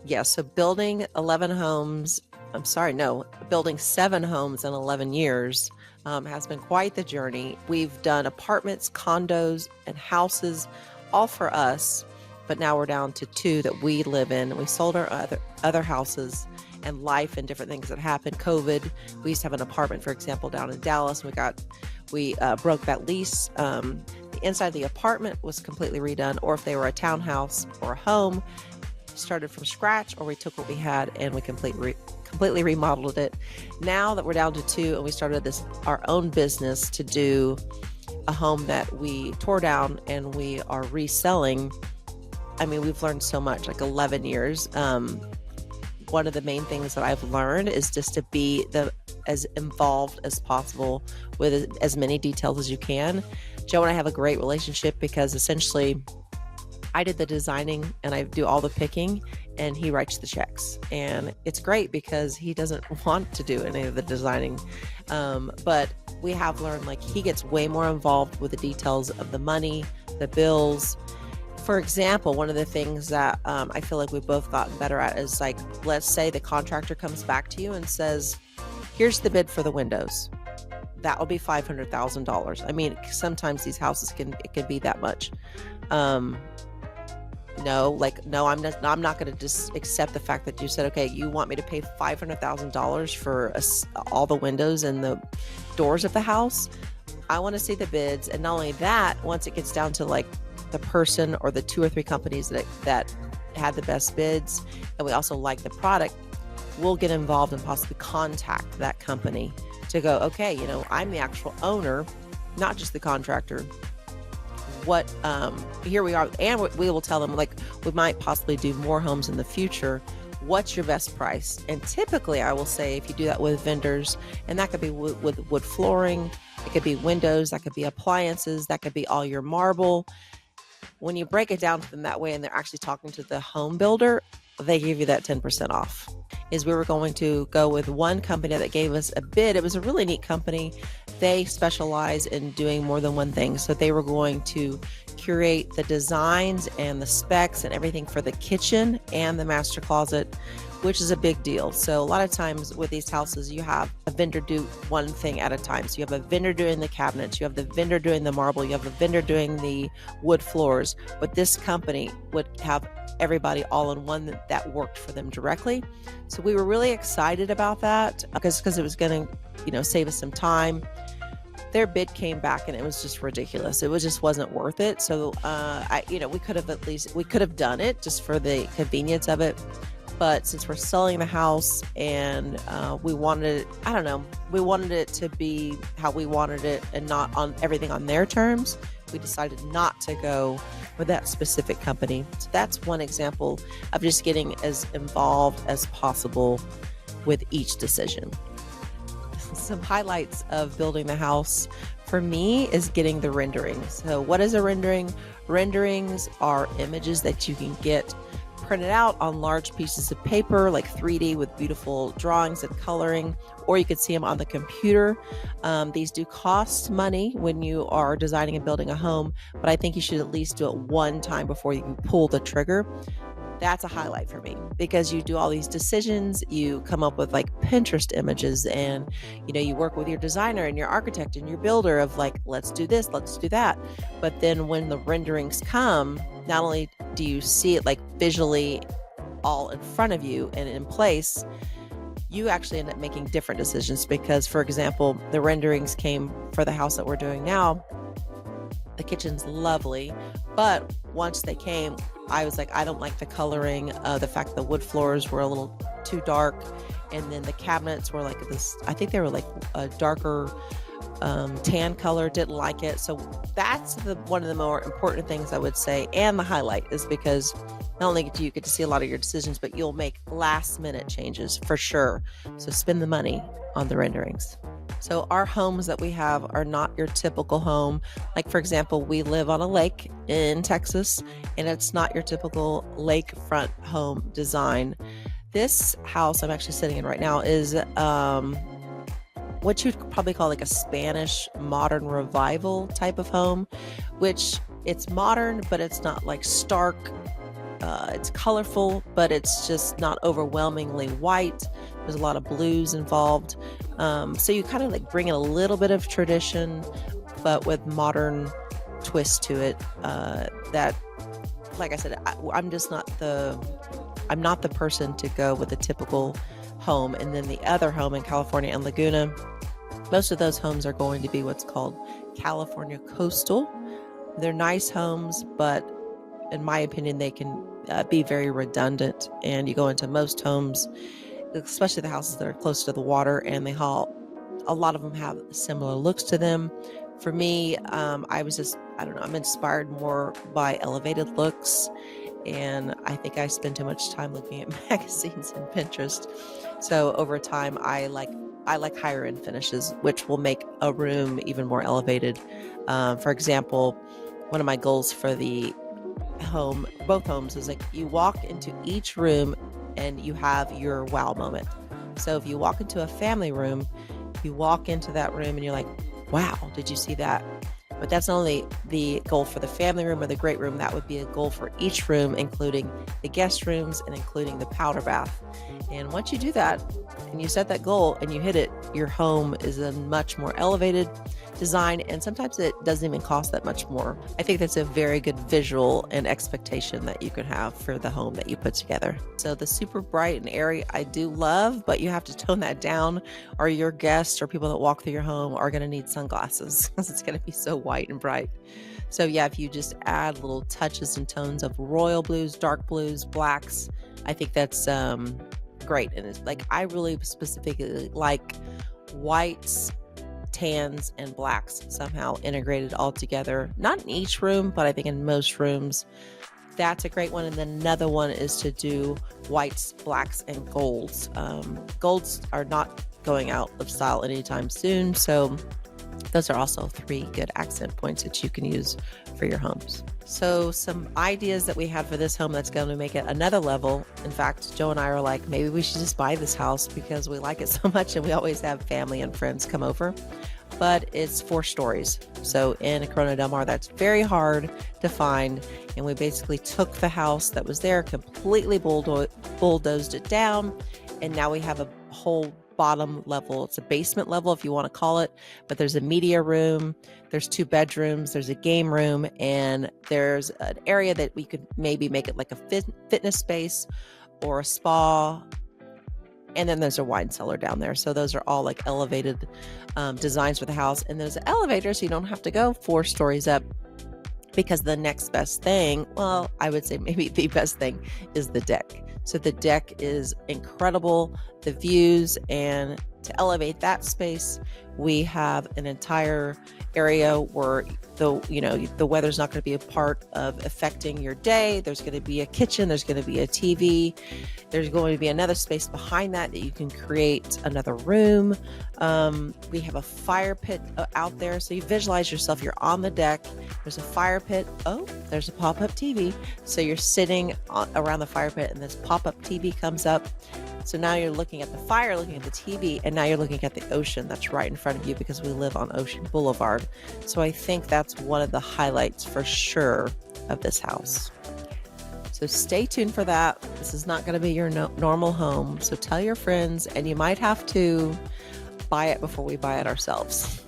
Yeah, so building 11 homes, I'm sorry, no, building 7 homes in 11 years has been quite the journey. We've done apartments, condos, and houses, all for us, but now we're down to 2 that we live in. We sold our other houses and life and different things that happened. COVID, we used to have an apartment, for example, down in Dallas. We broke that lease. The inside of the apartment was completely redone, or if they were a townhouse or a home, started from scratch, or we took what we had and we completely remodeled it. Now that we're down to 2 and we started our own business to do a home that we tore down and we are reselling. I mean, we've learned so much, like 11 years. One of the main things that I've learned is just to be as involved as possible with as many details as you can. Joe and I have a great relationship because essentially I did the designing and I do all the picking and he writes the checks. And it's great because he doesn't want to do any of the designing. But we have learned, like, he gets way more involved with the details of the money, the bills. For example, one of the things that I feel like we've both gotten better at is, like, let's say the contractor comes back to you and says, here's the bid for the windows. That will be $500,000. I mean, sometimes these houses can be that much. No, I'm not going to just accept the fact that you said, okay, you want me to pay $500,000 for all the windows and the doors of the house. I want to see the bids. And not only that, once it gets down to like the person or the 2 or 3 companies that had the best bids, and we also like the product, we'll get involved and possibly contact that company to go, okay, I'm the actual owner, not just the contractor. Here we are, and we will tell them, like, we might possibly do more homes in the future. What's your best price? And typically I will say, if you do that with vendors, and that could be with wood flooring, it could be windows, that could be appliances, that could be all your marble. When you break it down to them that way and they're actually talking to the home builder, they give you that 10% off. We were going to go with one company that gave us a bid. It was a really neat company. They specialize in doing more than one thing. So they were going to curate the designs and the specs and everything for the kitchen and the master closet, which is a big deal. So a lot of times with these houses, you have a vendor do one thing at a time. So you have a vendor doing the cabinets, you have the vendor doing the marble, you have the vendor doing the wood floors. But this company would have everybody all in one that worked for them directly. So we were really excited about that because it was going to, save us some time. Their bid came back and it was just ridiculous. It just wasn't worth it. So, we could have done it just for the convenience of it. But since we're selling the house and we wanted it to be how we wanted it and not on everything on their terms, we decided not to go with that specific company. So that's one example of just getting as involved as possible with each decision. Some highlights of building the house for me is getting the renderings. So what is a rendering? Renderings are images that you can get printed out on large pieces of paper, like 3D with beautiful drawings and coloring, or you could see them on the computer. These do cost money when you are designing and building a home, but I think you should at least do it one time before you pull the trigger. That's a highlight for me because you do all these decisions, you come up with like Pinterest images, and you work with your designer and your architect and your builder of like, let's do this, let's do that. But then when the renderings come, not only do you see it like visually all in front of you and in place, you actually end up making different decisions because, for example, the renderings came for the house that we're doing now. The kitchen's lovely, but once they came, I was like, I don't like the coloring. The fact the wood floors were a little too dark, and then the cabinets were like this. I think they were like a darker tan color. Didn't like it. So that's one of the more important things I would say, and the highlight is because not only do you get to see a lot of your decisions, but you'll make last minute changes for sure. So spend the money on the renderings. So our homes that we have are not your typical home. Like, for example, we live on a lake in Texas, and it's not your typical lakefront home design. This house I'm actually sitting in right now is what you'd probably call like a Spanish modern revival type of home, which it's modern, but it's not like stark It's colorful, but it's just not overwhelmingly white. There's a lot of blues involved. So you kind of like bring in a little bit of tradition, but with modern twist to it. That, like I said, I'm not the person to go with a typical home. And then the other home in California and Laguna, most of those homes are going to be what's called California coastal. They're nice homes, but in my opinion, they can be very redundant. And you go into most homes, especially the houses that are close to the water, and a lot of them have similar looks to them. For me, I don't know, I'm inspired more by elevated looks. And I think I spend too much time looking at magazines and Pinterest. So over time, I like higher end finishes, which will make a room even more elevated. For example, one of my goals for both homes, is like you walk into each room and you have your wow moment. So if you walk into a family room, you walk into that room and you're like, wow, did you see that? But that's not only the goal for the family room or the great room, that would be a goal for each room, including the guest rooms and including the powder bath. And once you do that and you set that goal and you hit it, your home is a much more elevated design. And sometimes it doesn't even cost that much more. I think that's a very good visual and expectation that you can have for the home that you put together. So the super bright and airy, I do love, but you have to tone that down, or your guests or people that walk through your home are going to need sunglasses because it's going to be so white and bright. So yeah, if you just add little touches and tones of royal blues, dark blues, blacks, I think that's great. And it's like, I really specifically like whites, tans, and blacks somehow integrated all together. Not in each room, but I think in most rooms. That's a great one. And then another one is to do whites, blacks, and golds. Golds are not going out of style anytime soon. So those are also 3 good accent points that you can use for your homes. So some ideas that we had for this home that's going to make it another level. In fact, Joe and I are like, maybe we should just buy this house because we like it so much and we always have family and friends come over. But it's 4 stories. So in Corona Del Mar, that's very hard to find. And we basically took the house that was there, completely bulldozed it down. And now we have a whole bottom level. It's a basement level, if you want to call it, but there's a media room, there's 2 bedrooms, there's a game room, and there's an area that we could maybe make it like a fitness space or a spa. And then there's a wine cellar down there. So those are all like elevated designs for the house. And there's an elevator, so you don't have to go 4 stories up, because the next best thing, well, I would say maybe the best thing, is the deck. So the deck is incredible, the views, and to elevate that space, we have an entire area where the weather's not going to be a part of affecting your day. There's going to be a kitchen, there's going to be a TV, there's going to be another space behind that you can create another room. We have a fire pit out there, so you visualize yourself, you're on the deck, there's a fire pit, there's a pop-up TV, so you're sitting around the fire pit and this pop-up TV comes up. So now you're looking at the fire, looking at the TV, and now you're looking at the ocean that's right in front of you, because we live on Ocean Boulevard. So I think that's one of the highlights for sure of this house. So stay tuned for that. This is not going to be your normal home. So tell your friends, and you might have to buy it before we buy it ourselves.